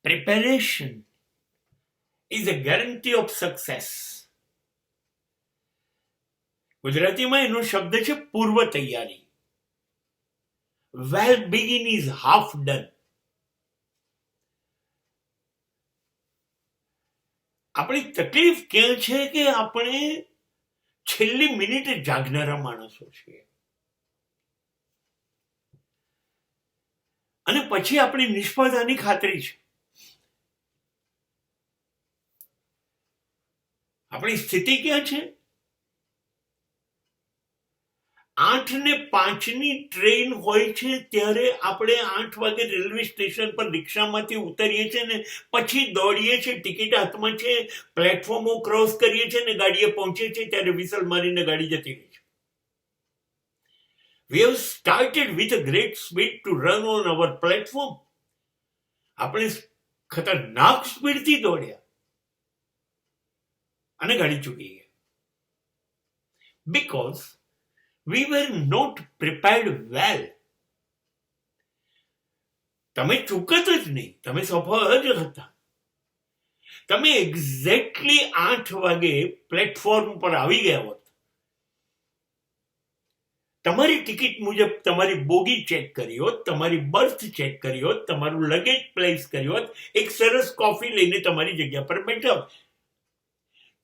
Preparation is a guarantee of success. ગુજરાતીમાં એનો શબ્દ છે પૂર્વ તૈયારી. Well begin is half done. આપણી તકલીફ ક્યાં છે કે આપણે છેલ્લી મિનિટે જાગનારા માણસો છીએ અને પછી આપણી નિષ્ફળતાની ખાતરી છે. આપણી સ્થિતિ ક્યાં છે? 8:05 ટ્રેન હોય છે ત્યારે આપણે 8 વાગે રેલવે સ્ટેશન પર રિક્ષામાંથી ઉતરીએ છીએ ને પછી દોડીએ છીએ, ટિકિટ હાથમાં છે, પ્લેટફોર્મો ક્રોસ કરીએ છીએ ને ગાડીએ પહોંચીએ છીએ ત્યારે વિસલ મારીને ગાડી જતી રહી છે. We have started with a great speed to run on our platform. આપણે ખતરનાક સ્પીડથી દોડ્યા અને ગાડી ચૂકી ગયા. Because we were not prepared well. તમે ચૂકત જ નહીં, તમે સફળ જ હતા. તમે એક્ઝેક્ટલી 8 વાગે પ્લેટફોર્મ પર આવી ગયા હોત, તમારી ટિકિટ મુજબ તમારી બોગી ચેક કરી હોત, તમારી બર્થ ચેક કરી હોત, તમારું લગેજ પ્લેસ કર્યું હોત, એક સરસ કોફી લઈને તમારી જગ્યા પર બેઠા હોત,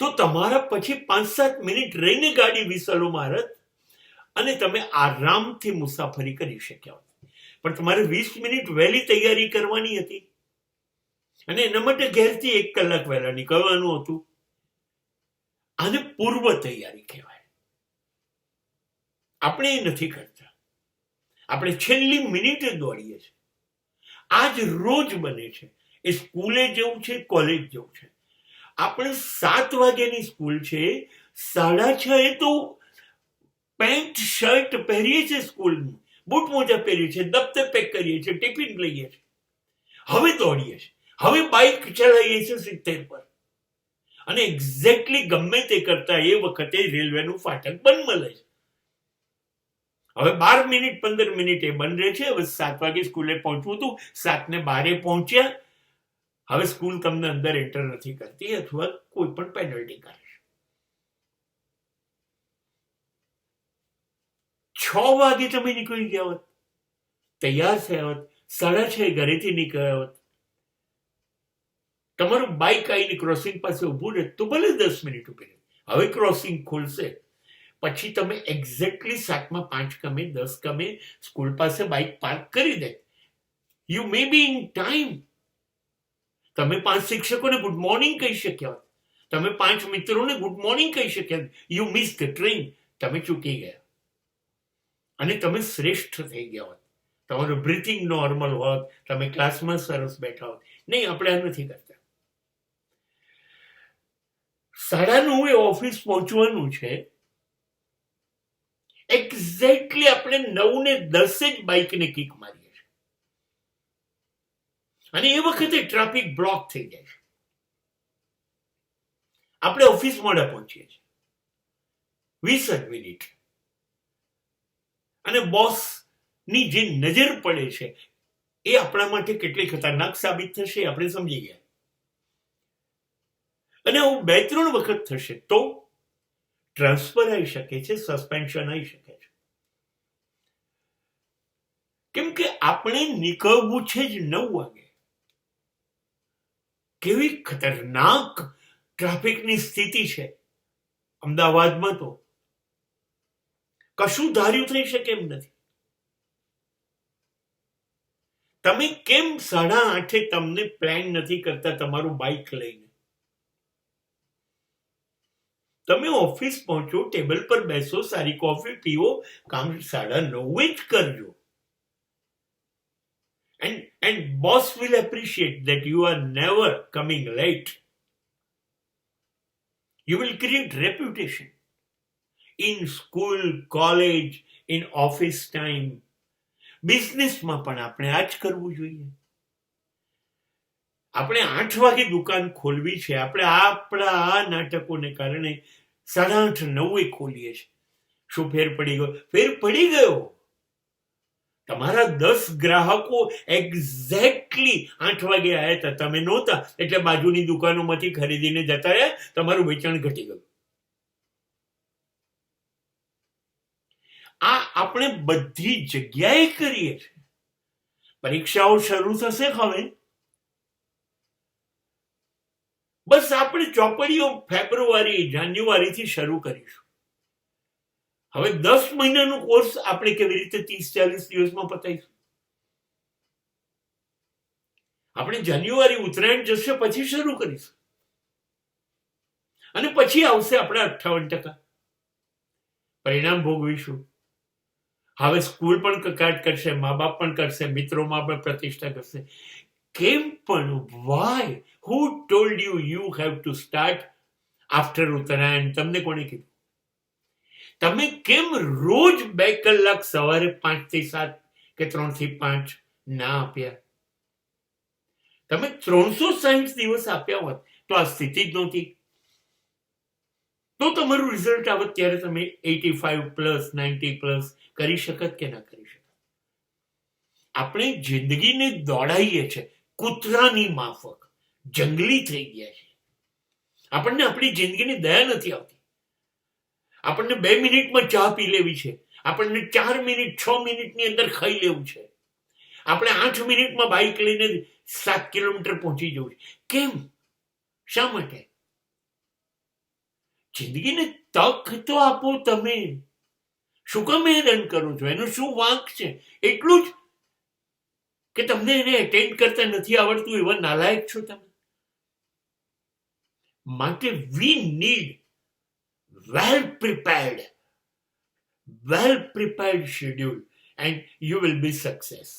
તો તમારા પછી 5-7 મિનિટ રહીને ગાડી વિસલો મારત અને તમે આરામથી મુસાફરી કરી શક્યા હોત. પણ તમારે 20 મિનિટ વહેલી તૈયારી કરવાની હતી અને એના માટે ઘેરથી 1 કલાક વહેલા નીકળવાનું હતું. આને પૂર્વ તૈયારી કહેવાય. આપણે એ નથી કરતા. આપણે છેલ્લી મિનિટે દોડીએ છીએ. આજ રોજ બને છે. એ સ્કૂલે જવું છે, કોલેજ જવું છે. આપણે 7 વાગ્યાની સ્કૂલ છે, 6:30 તો પેન્ટ શર્ટ પહેરીએ છીએ, સ્કૂલનું બૂટ મોજા પહેરીએ છીએ, દફતર પેક કરીએ છીએ, ટિફિન લઈએ છીએ, હવે દોડીએ છીએ, હવે બાઇક ચલાવીએ છીએ 70 પર અને એક્ઝેક્ટલી ગમે તે કરતા એ વખતે રેલવેનું ફાટક બંધ મળે છે. હવે 12 મિનિટ 15 મિનિટ એ બંધ રહે છે. હવે 7 વાગે સ્કૂલે પહોંચવું હતું, 7:12 પહોંચ્યા. હવે સ્કૂલ તમને અંદર એન્ટર નથી કરતી અથવા કોઈ પણ પેનલ્ટી કરે છે. 6 વાગે તમે નીકળી ગયા હોત, તૈયાર થયા હોત, 6:30 ઘરેથી નીકળ્યા હોત, તમારું બાઇક આવીને ક્રોસિંગ પાસે ઊભું રહે તો ભલે 10 મિનિટ ઉભી રહે. હવે ક્રોસિંગ ખુલશે પછી તમે એક્ઝેક્ટલી 7:05 કમે 10 કમે સ્કૂલ પાસે બાઇક પાર્ક કરી દે. You may be in time. તમે 5 શિક્ષકોને ગુડ મોર્નિંગ કહી શક્યા હોત, તમે 5 મિત્રોને ગુડ મોર્નિંગ કહી શક્યા. You miss the train. તમે ચૂકી ગયા અને તમે શ્રેષ્ઠ થઈ ગયા હોત. તમારું બ્રીથિંગ નોર્મલ હોત, તમે ક્લાસમાં સરસ બેઠા હોત. નહીં, આપણે આ નથી કરતા. 9:30 ઓફિસ પહોંચવાનું છે, એક્ઝેક્ટલી આપણે 9:10 જ બાઇકને કિક મારીએ છીએ અને એ વખતે ટ્રાફિક બ્લોક થઈ જાય છે. આપણે ઓફિસ મોડા પહોંચીએ છીએ 20 મિનિટ અને બોસ ની જે નજર પડે છે એ આપણા માટે કેટલી ખતરનાક સાબિત થશે આપણે સમજી ગયા. અને આવું 2-3 વખત થશે તો ટ્રાન્સફર આવી શકે છે, સસ્પેન્શન આવી શકે છે. કેમ કે આપણે નીકળવું છે જ 9 વાગે. કેવી ખતરનાક ટ્રાફિકની સ્થિતિ છે અમદાવાદમાં. તો કશું ધાર્યું થઈ શકે એમ નથી. તમે કેમ 8:30 તમને પ્લાન નથી કરતા તમારું બાઇક લઈને? તમે ઓફિસ પહોંચો, ટેબલ પર બેસો, સારી કોફી પીવો, કામ 9:30 જ કરજો. And boss will appreciate that you are never coming late. You will create reputation in school, college, in office time. બિઝનેસમાં પણ આપણે આ જ કરવું જોઈએ. આપણે 8 વાગે દુકાન ખોલવી છે, આપણે આપણા આ નાટકોને કારણે 8:30-9 ખોલીએ છીએ. શું ફેર પડી ગયો? ફેર પડી ગયો. તમારા 10 ગ્રાહકો એક્ઝેક્ટલી 8 વાગે આવ્યા હતા, તમે નહોતા, એટલે બાજુની દુકાનોમાંથી ખરીદીને જતા રહ્યા, તમારું વેચાણ ઘટી ગયું. આ આપણે બધી જગ્યાએ કરીએ છીએ. પરીક્ષાઓ શરૂ થશે હવે, બસ આપણે ચોપડીઓ ફેબ્રુઆરી જાન્યુઆરીથી શરૂ કરીશું. હવે 10 મહિનાનો કોર્સ આપણે કેવી રીતે 30-40 દિવસમાં પતાવીશું? આપણે જાન્યુઆરી ઉત્તરાયણ જશે પછી શરૂ કરીશું, અને પછી આવશે આપણે 58%. પરિણામ ભોગવીશું. હવે સ્કૂલ પણ કકાટ કરશે, મા બાપ પણ કરશે, મિત્રોમાં પણ પ્રતિષ્ઠા કરશે. કેમ પણ? Why? Who told you have to start after Uttarayan? તમને કોણે કીધું? તમે કેમ રોજ 2 કલાક સવારે 5 થી 7 કે 3 થી 5 ના આપ્યા? તમે 360 દિવસ આપ્યા હોત તો આ સ્થિતિ જ નહોતી. તો તમારું રિઝલ્ટ આવત, ત્યારે તમે 85+, 90+ કરી શકત કે ના કરી શકત? આપણે જિંદગીને દોડાઈએ છે કૂતરાની માફક, જંગલી થઈ ગયા છે. આપણને આપણી જિંદગીની દયા નથી આવતી. આપણને 2 મિનિટમાં ચા પી લેવી છે, આપણને 4 મિનિટ 6 મિનિટની અંદર ખાઈ લેવું છે, આપણે 8 મિનિટમાં બાઇક લઈને 7 કિલોમીટર પહોંચી જવું છે. કેમ? શા માટે? જિંદગીને તક તો આપો. તમે શું કામ હેરાન કરો છો? એનો શું વાંક છે? એટલું જ કે તમને એને એટેન્ડ કરતા નથી આવડતું, એવા નાલાયક છો તમે. માટે we need well prepared schedule and you will be success.